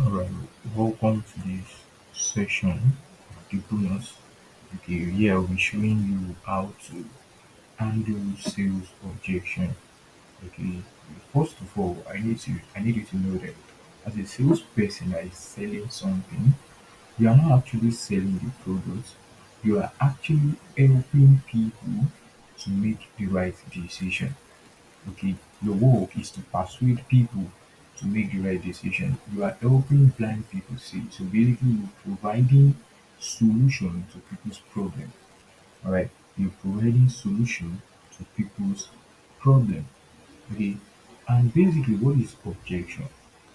Alright, welcome to this session, the bonus. Okay, here I'll be showing you how to handle sales objection. Okay, first of all, I need you to know that as a salesperson that is selling something, you are not actually selling the product. You are actually helping people to make the right decision. Okay, your work is to persuade people to make the right decision. You are helping blind people see. So basically, you're providing solution to people's problem. All right, you're providing solution to people's problem. Okay, and basically, what is objection?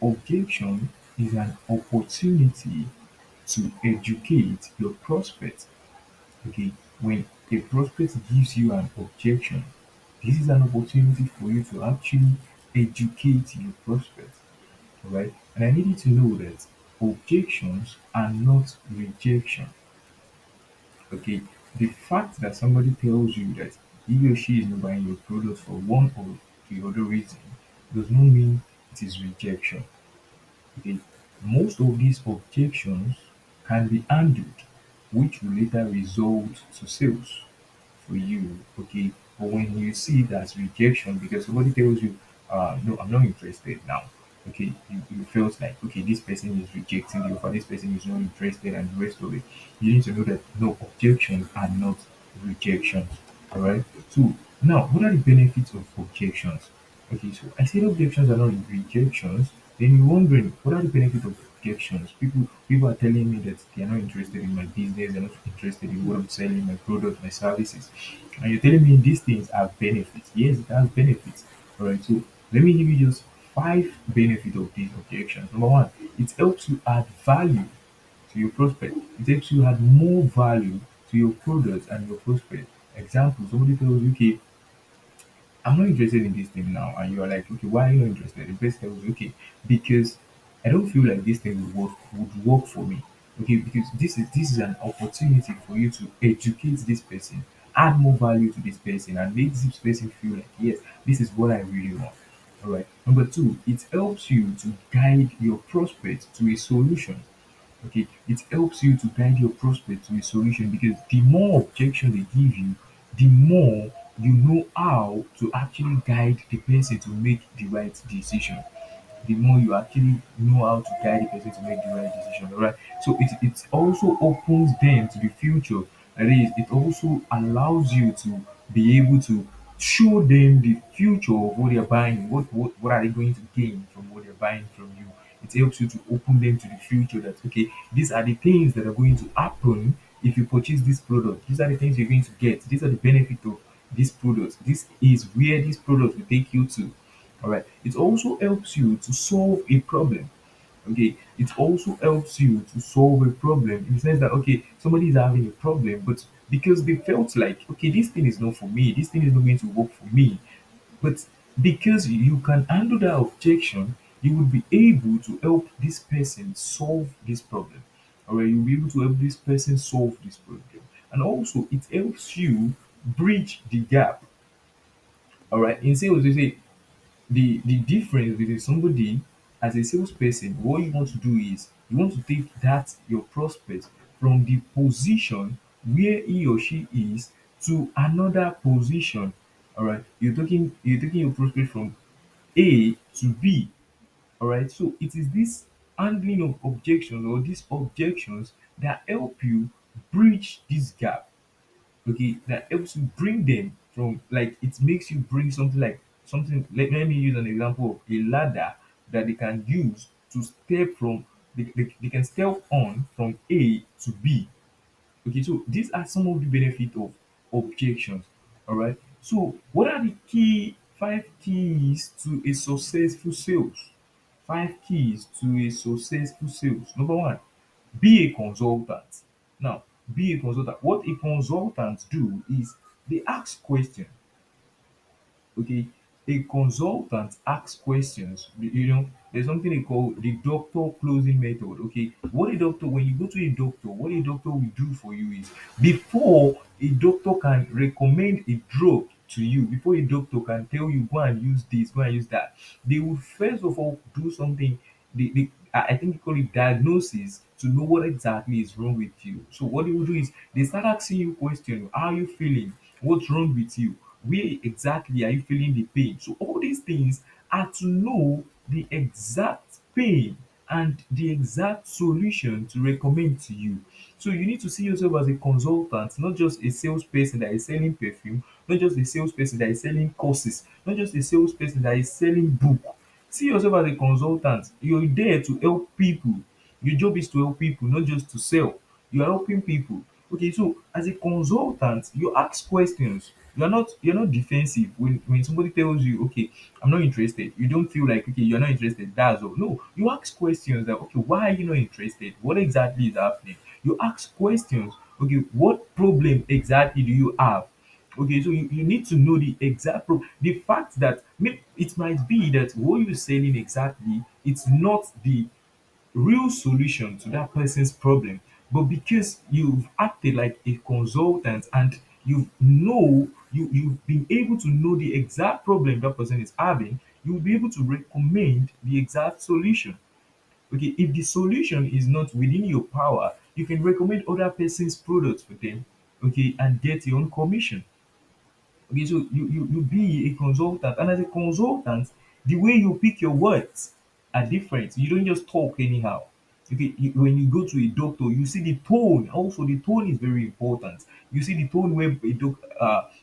Objection is an opportunity to educate your prospect. Okay, when a prospect gives you an objection, this is an opportunity for you to actually educate your prospect. All right, and I need you to know that objections are not rejection. Okay, the fact that somebody tells you that he or she is not buying your product for one or the other reason does not mean it is rejection. Okay, most of these objections can be handled, which will later result to sales for you. Okay, but when you see it as rejection because somebody tells you, no, I'm not interested now. Okay, you felt like, okay, this person is rejecting the offer, this person is not interested, and the rest of it. You need to know that no, objections are not rejections. All right, so now what are the benefits of objections? Okay, so I said objections are not rejections. Then you're wondering, what are the benefits of objections? People are telling me that they are not interested in my business, they're not interested in what I'm selling, my products, my services. And you're telling me these things have benefits. Yes, it has benefits. Alright, so let me give you just five benefits of these objections. Number one, it helps you add value to your prospect. It helps you add more value to your products and your prospect. Example, somebody tells you, okay, I'm not interested in this thing now. And you are like, okay, why are you not interested? The person tells you, okay, because I don't feel like this thing would work for me. Okay, because this is an opportunity for you to educate this person, add more value to this person, and make this person feel like, yes, this is what I really want. All right. Number two, it helps you to guide your prospect to a solution. Okay, it helps you to guide your prospect to a solution because the more objection they give you, the more you know how to actually guide the person to make the right decision. The more you actually know how to guide the person to make the right decision. All right. So it also opens them to the future. That is, it also allows you to be able to show them the future of what they're buying. What are they going to gain from what they're buying from you? It helps you to open them to the future that okay, these are the things that are going to happen if you purchase this product. These are the things you're going to get. These are the benefits of this product. This is where this product will take you to. All right. It also helps you to solve a problem. Okay. It also helps you to solve a problem in the sense that okay, somebody is having a problem, but because they felt like okay, this thing is not for me, this thing is not going to work for me, but because you can handle that objection, you will be able to help this person solve this problem. All right, you'll be able to help this person solve this problem, and also it helps you bridge the gap. All right, in sales, they say the difference between somebody as a salesperson, what you want to do is you want to take that your prospect from the position where he or she is to another position. All right, you're taking your prospect from A to B. All right, so it is this handling of objections or these objections that help you bridge this gap. Okay, that helps you bring them from like it makes you bring something like something let me use an example of a ladder that they can use to step from they can step on from A to B. Okay, so these are some of the benefits of objections. All right, so what are the key five keys to a successful sales? Five keys to a successful sales. Number one, be a consultant. Now, be a consultant. What a consultant do is they ask questions. Okay, a consultant asks questions. There's something they call the doctor closing method. Okay, what a doctor when you go to a doctor, what a doctor will do for you is before a doctor can recommend a drug to you, before a doctor can tell you go and use this, go and use that, they will first of all do something. I think you call it diagnosis, to know what exactly is wrong with you. So what they will do is they start asking you questions. How are you feeling? What's wrong with you? Where exactly are you feeling the pain? So all these things are to know the exact pain and the exact solution to recommend to you. So you need to see yourself as a consultant, not just a salesperson that is selling perfume, not just a salesperson that is selling courses, not just a salesperson that is selling book. See yourself as a consultant. You're there to help people. Your job is to help people, not just to sell. You are helping people. Okay, so as a consultant, you ask questions. You're not defensive when somebody tells you, okay, I'm not interested. You don't feel like, okay, you're not interested. That's all. No, you ask questions that, okay, why are you not interested? What exactly is happening? You ask questions. Okay, what problem exactly do you have? Okay, so you need to know the exact the fact that it might be that what you're selling exactly, it's not the real solution to that person's problem, but because you've acted like a consultant and you've been able to know the exact problem that person is having, you'll be able to recommend the exact solution. Okay, if the solution is not within your power, you can recommend other person's products for them, okay, and get your own commission. Okay, so you be a consultant, and as a consultant, the way you pick your words are different. You don't just talk anyhow. Okay, when you go to a doctor, you see the tone. Also, the tone is very important. You see the tone where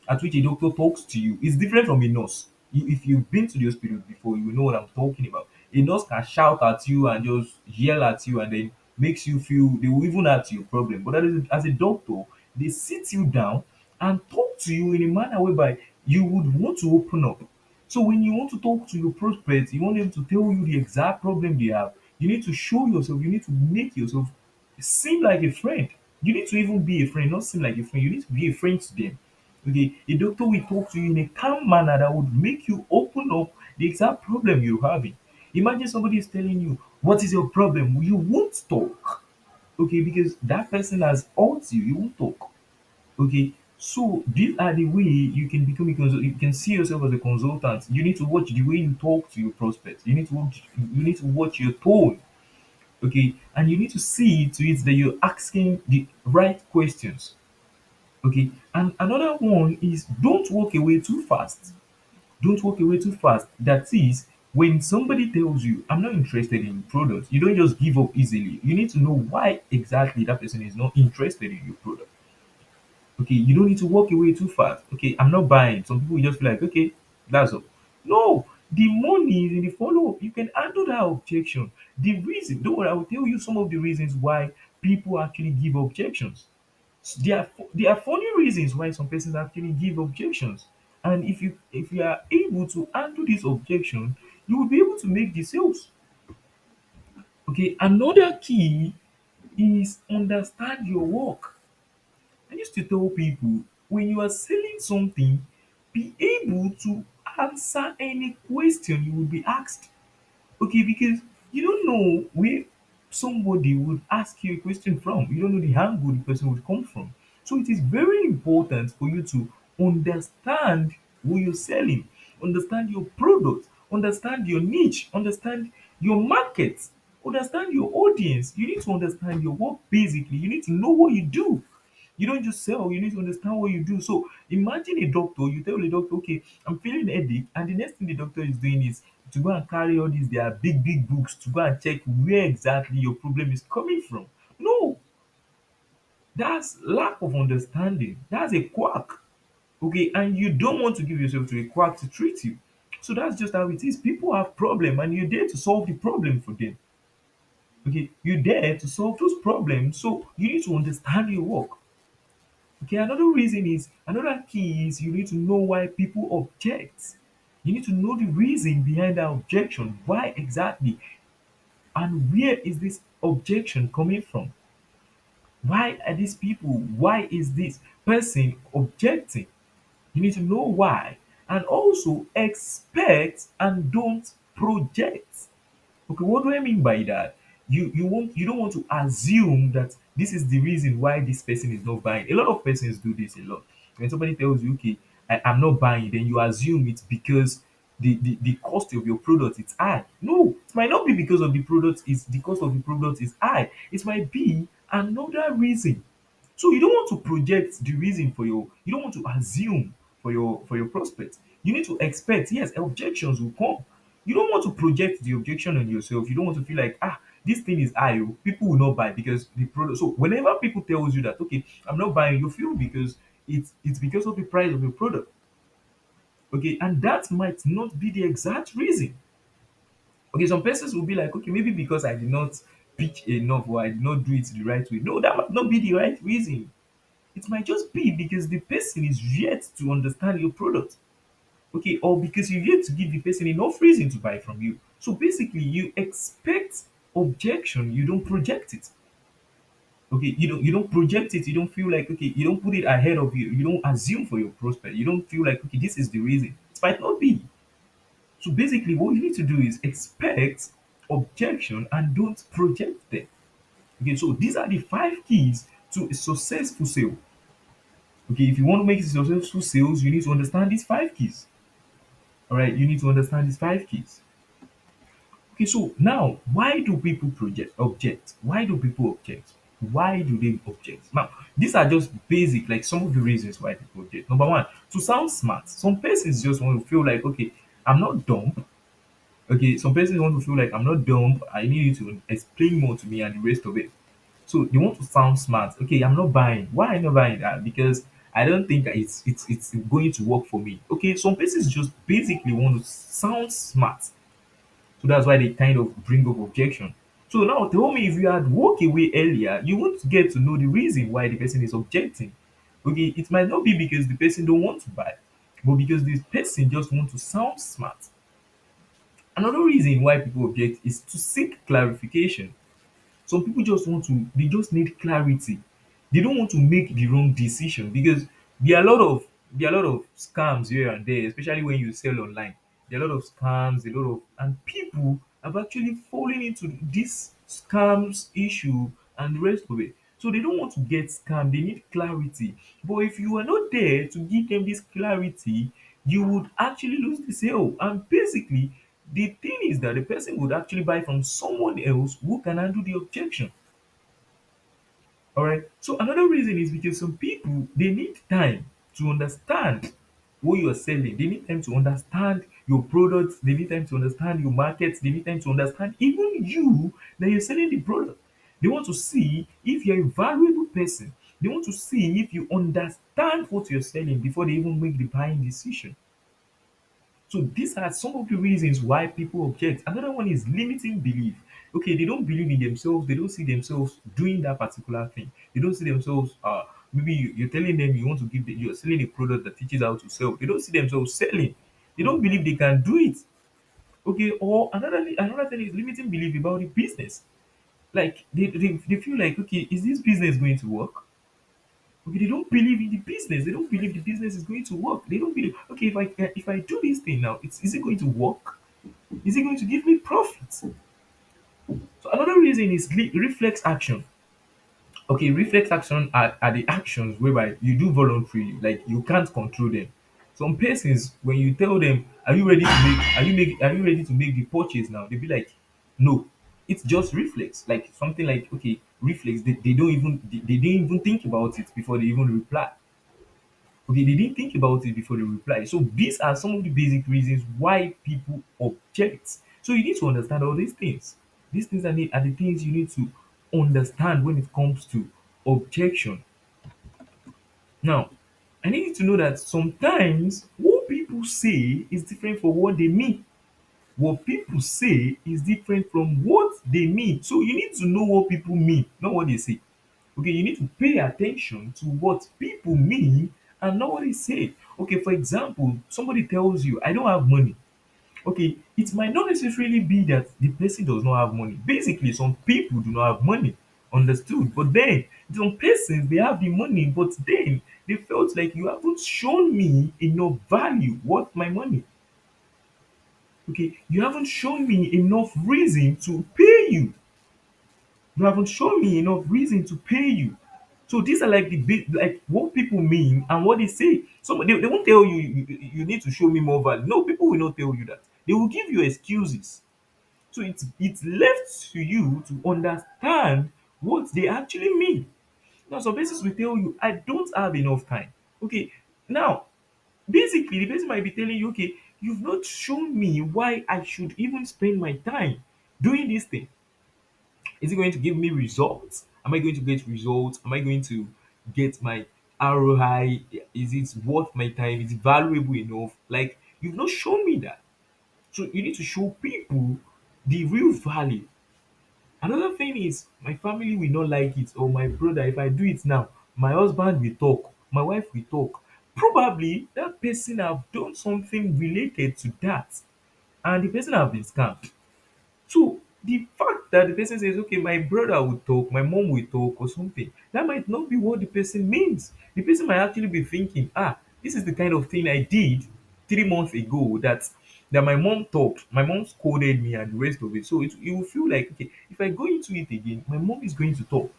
at which a doctor talks to you is different from a nurse. If you've been to the hospital before, you know what I'm talking about. A nurse can shout at you and just yell at you, and then makes you feel they will even add to your problem. But that is, as a doctor, they sit you down and talk to you in a manner whereby you would want to open up. So when you want to talk to your prospects, you want them to tell you the exact problem they have. You need to show yourself, you need to make yourself seem like a friend. You need to even be a friend, not seem like a friend. You need to be a friend to them. Okay, a doctor will talk to you in a calm manner that would make you open up the exact problem you're having. Imagine somebody is telling you, what is your problem? You won't talk. Okay, because that person has hurt you, you won't talk. Okay, so these are the way you can become a consult. You can see yourself as a consultant. You need to watch the way you talk to your prospects. You need to watch your tone. Okay, and you need to see to it that you're asking the right questions. Okay, and another one is don't walk away too fast. Don't walk away too fast. That is, when somebody tells you, I'm not interested in your product, you don't just give up easily. You need to know why exactly that person is not interested in your product. Okay, you don't need to walk away too fast. Okay, I'm not buying. Some people will just be like, okay, that's all. No, the money is in the follow up. You can handle that objection. The reason, don't worry, I will tell you some of the reasons why people actually give objections. There are funny reasons why some persons actually give objections. And if you are able to handle this objection, you will be able to make the sales. Okay, another key is understand your work. I used to tell people, when you are selling something, be able to answer any question you will be asked. Okay, because you don't know where somebody would ask you a question from. You don't know the angle the person would come from. So it is very important for you to understand who you're selling, understand your product, understand your niche, understand your market, understand your audience. You need to understand your work basically. You need to know what you do. You don't just sell, you need to understand what you do. So imagine a doctor, you tell the doctor, okay, I'm feeling headache, and the next thing the doctor is doing is to go and carry all these their big, big books to go and check where exactly your problem is coming from. No, that's lack of understanding. That's a quack. Okay, and you don't want to give yourself to a quack to treat you. So that's just how it is. People have problem and you're there to solve the problem for them. Okay, you're there to solve those problems. So you need to understand your work. Okay, another key is you need to know why people object. You need to know the reason behind that objection. Why exactly? And where is this objection coming from? Why are these people? Why is this person objecting? You need to know why. And also expect and don't project. Okay, what do I mean by that? You don't want to assume that this is the reason why this person is not buying. A lot of persons do this a lot. When somebody tells you, okay, I'm not buying, then you assume it's because the cost of your product is high. No, it's might not be because of the product is the cost of the product is high. It might be another reason. So you don't want to project the reason for your, you don't want to assume for your prospect. You need to expect, yes, objections will come. You don't want to project the objection on yourself. You don't want to feel like, this thing is high, oh, people will not buy because the product. So whenever people tells you that, okay, I'm not buying, you feel because it's because of the price of your product. Okay, and that might not be the exact reason. Okay, some persons will be like, okay, maybe because I did not pitch enough or I did not do it the right way. No, that might not be the right reason. It might just be because the person is yet to understand your product. Okay, or because you yet to give the person enough reason to buy from you. So basically, you expect objection, you don't project it. Okay, you don't project it, you don't feel like, okay, you don't put it ahead of you, you don't assume for your prospect, you don't feel like, okay, this is the reason. It might not be. So basically, what you need to do is expect objection and don't project them. Okay, so these are the five keys to a successful sale. Okay, if you want to make successful sales, you need to understand these five keys. All right, you need to understand these five keys. Okay, so now, why do people project object? Why do people object? Why do they object? Now, these are just basic, like some of the reasons why people object. Number one, to sound smart. Some persons just want to feel like, okay, I'm not dumb. Okay, some persons want to feel like I'm not dumb. I need you to explain more to me and the rest of it. So they want to sound smart. Okay, I'm not buying. Why am I not buying that? Because I don't think that it's going to work for me. Okay, some persons just basically want to sound smart. So that's why they kind of bring up objection. So now tell me, if you had walked away earlier, you won't get to know the reason why the person is objecting. Okay, it might not be because the person don't want to buy, but because this person just want to sound smart. Another reason why people object is to seek clarification. Some people just want to, they just need clarity. They don't want to make the wrong decision because there are a lot of scams here and there, especially when you sell online. There are a lot of scams, a lot of, and people have actually fallen into this scams issue and the rest of it. So they don't want to get scammed, they need clarity. But if you are not there to give them this clarity, you would actually lose the sale. And basically, the thing is that the person would actually buy from someone else who can handle the objection. All right. So another reason is because some people, they need time to understand what you are selling. They need time to understand your products. They need time to understand your market. They need time to understand even you that you're selling the product. They want to see if you're a valuable person. They want to see if you understand what you're selling before they even make the buying decision. So these are some of the reasons why people object. Another one is limiting belief. Okay, they don't believe in themselves. They don't see themselves doing that particular thing. They don't see themselves. Maybe you're telling them you want to give. You're selling a product that teaches how to sell. They don't see themselves selling. They don't believe they can do it. Okay, or another thing is limiting belief about the business. Like they feel like, okay, is this business going to work? Okay, they don't believe in the business. They don't believe the business is going to work. They don't believe, okay, if I do this thing now, is it going to work? Is it going to give me profit? So another reason is reflex action. Okay, reflex action are the actions whereby you do voluntarily, like you can't control them. Some persons, when you tell them, are you ready to make the purchase now? They'll be like, no. It's just reflex, like something like, okay, reflex. They don't even they didn't even think about it before they even reply. Okay, they didn't think about it before they reply. So these are some of the basic reasons why people object. So you need to understand all these things. These things are the things you need to understand when it comes to objection. Now, I need you to know that sometimes what people say is different from what they mean. What people say is different from what they mean. So you need to know what people mean, not what they say. Okay, you need to pay attention to what people mean and not what they say. Okay, for example, somebody tells you, I don't have money. Okay, it might not necessarily be that the person does not have money. Basically, some people do not have money, understood. But then some persons, they have the money, but then they felt like you haven't shown me enough value worth my money. Okay, you haven't shown me enough reason to pay you. You haven't shown me enough reason to pay you. So these are like the big, like what people mean and what they say. So they won't tell you, you need to show me more value. No, people will not tell you that. They will give you excuses. So it's left to you to understand what they actually mean. Now some persons will tell you, I don't have enough time. Okay, now basically the person might be telling you, okay, you've not shown me why I should even spend my time doing this thing. Is it going to give me results? Am I going to get results? Am I going to get my ROI? Is it worth my time? Is it valuable enough? Like, you've not shown me that. So you need to show people the real value. Another thing is, my family will not like it, or my brother, if I do it now, my husband will talk, my wife will talk. Probably that person have done something related to that, and the person have been scammed. So the fact that the person says, okay, my brother will talk, my mom will talk, or something, that might not be what the person means. The person might actually be thinking, this is the kind of thing I did 3 months ago that my mom talked, my mom scolded me and the rest of it. So it will feel like, okay, if I go into it again, my mom is going to talk.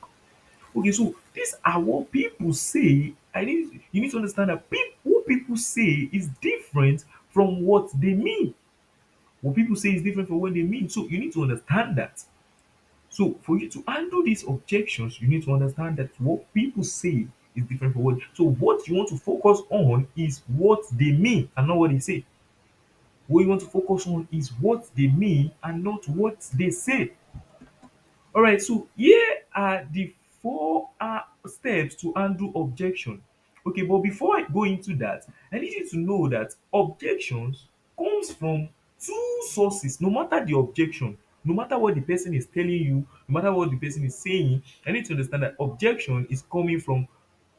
Okay, so these are what people say. You need to understand that what people say is different from what they mean. What people say is different from what they mean. So you need to understand that. So for you to handle these objections, you need to understand that what people say is different from what. So what you want to focus on is what they mean and not what they say. What you want to focus on is what they mean and not what they say. All right, so here are the four steps to handle objection. Okay, but before I go into that, I need you to know that objections comes from two sources. No matter the objection, no matter what the person is telling you, no matter what the person is saying, I need to understand that objection is coming from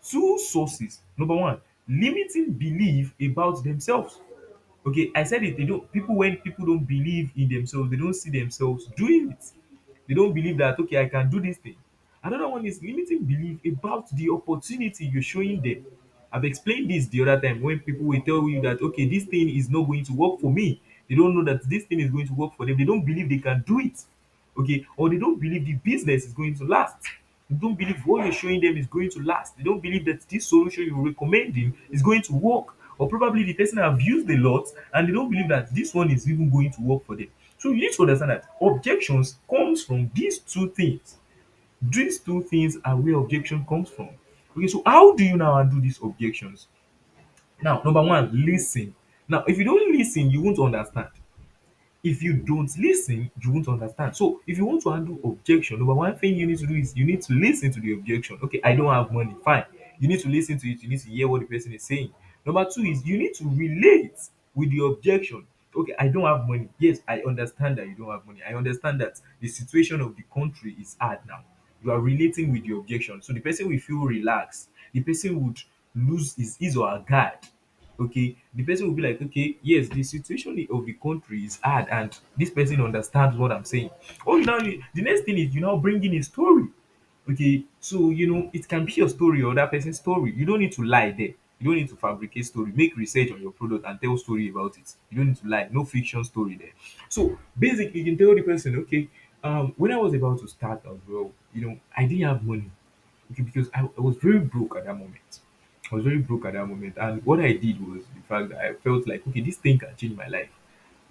two sources. Number one, limiting belief about themselves. Okay, I said it. They don't. People when people don't believe in themselves, they don't see themselves doing it. They don't believe that, okay, I can do this thing. Another one is limiting belief about the opportunity you're showing them. I've explained this the other time when people will tell you that, okay, this thing is not going to work for me. They don't know that this thing is going to work for them. They don't believe they can do it. Okay, or they don't believe the business is going to last. They don't believe what you're showing them is going to last. They don't believe that this solution you're recommending is going to work. Or probably the person have used a lot and they don't believe that this one is even going to work for them. So you need to understand that objections comes from these two things. These two things are where objection comes from. Okay, so how do you now handle these objections? Now, number one, listen. Now, if you don't listen, you won't understand. If you don't listen, you won't understand. So if you want to handle objection, number one thing you need to do is you need to listen to the objection. Okay, I don't have money. Fine. You need to listen to it. You need to hear what the person is saying. Number two is you need to relate with the objection. Okay, I don't have money. Yes, I understand that you don't have money. I understand that the situation of the country is hard now. You are relating with the objection. So the person will feel relaxed. The person would lose his or her guard. Okay, the person will be like, okay, yes, the situation of the country is hard and this person understands what I'm saying. Oh, you now the next thing is you now bring in a story. Okay, so it can be your story or that person's story. You don't need to lie there. You don't need to fabricate story. Make research on your product and tell story about it. You don't need to lie. No fiction story there. So basically, you can tell the person, okay, when I was about to start as well, I didn't have money. Okay, because I was very broke at that moment. I was very broke at that moment. And what I did was the fact that I felt like, okay, this thing can change my life.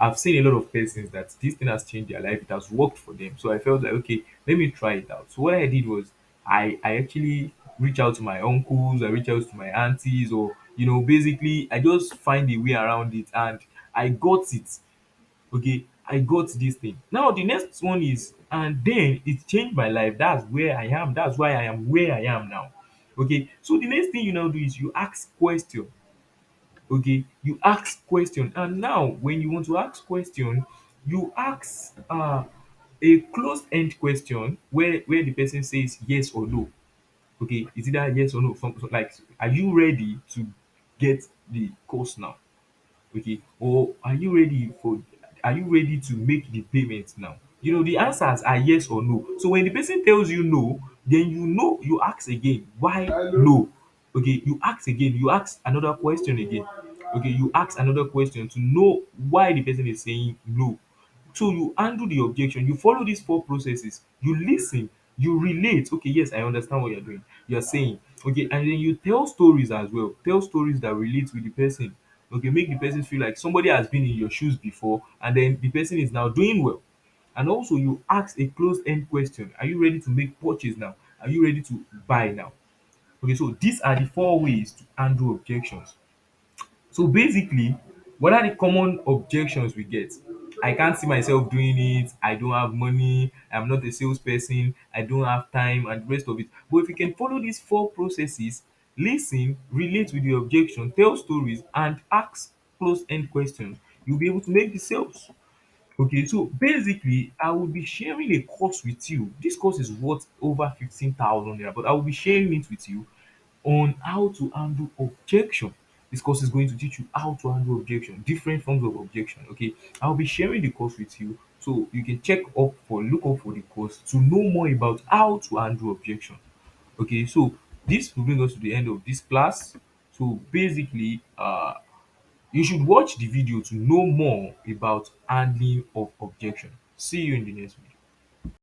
I've seen a lot of persons that this thing has changed their life. It has worked for them. So I felt like, okay, let me try it out. So what I did was I actually reach out to my uncles, I reach out to my aunties, or basically I just find a way around it and I got it. Okay, I got this thing. Now the next one is, and then it changed my life. That's where I am. That's why I am where I am now. Okay, so the next thing you now do is you ask question. Okay, you ask question, and now when you want to ask question, you ask a closed end question where the person says yes or no. Okay, is either yes or no. Like, are you ready to get the course now? Okay, or are you ready to make the payment now? The answers are yes or no. So when the person tells you no, then you ask again, why no? Okay, you ask again, you ask another question again. Okay, you ask another question to know why the person is saying no. So you handle the objection, you follow these four processes, you listen, you relate. Okay, yes, I understand what you're doing. You're saying, okay, and then you tell stories as well. Tell stories that relate with the person. Okay, make the person feel like somebody has been in your shoes before, and then the person is now doing well. And also you ask a closed end question. Are you ready to make purchase now? Are you ready to buy now? Okay, so these are the four ways to handle objections. So basically, what are the common objections we get? I can't see myself doing it, I don't have money, I'm not a salesperson, I don't have time, and the rest of it. But if you can follow these four processes, listen, relate with the objection, tell stories, and ask close end questions, you'll be able to make the sales. Okay, so basically, I will be sharing a course with you. This course is worth over 15,000 naira, but I will be sharing it with you on how to handle objection. This course is going to teach you how to handle objection, different forms of objection. Okay, I'll be sharing the course with you so you can look up for the course to know more about how to handle objection. Okay, so this will bring us to the end of this class. So basically, you should watch the video to know more about handling of objection. See you in the next video.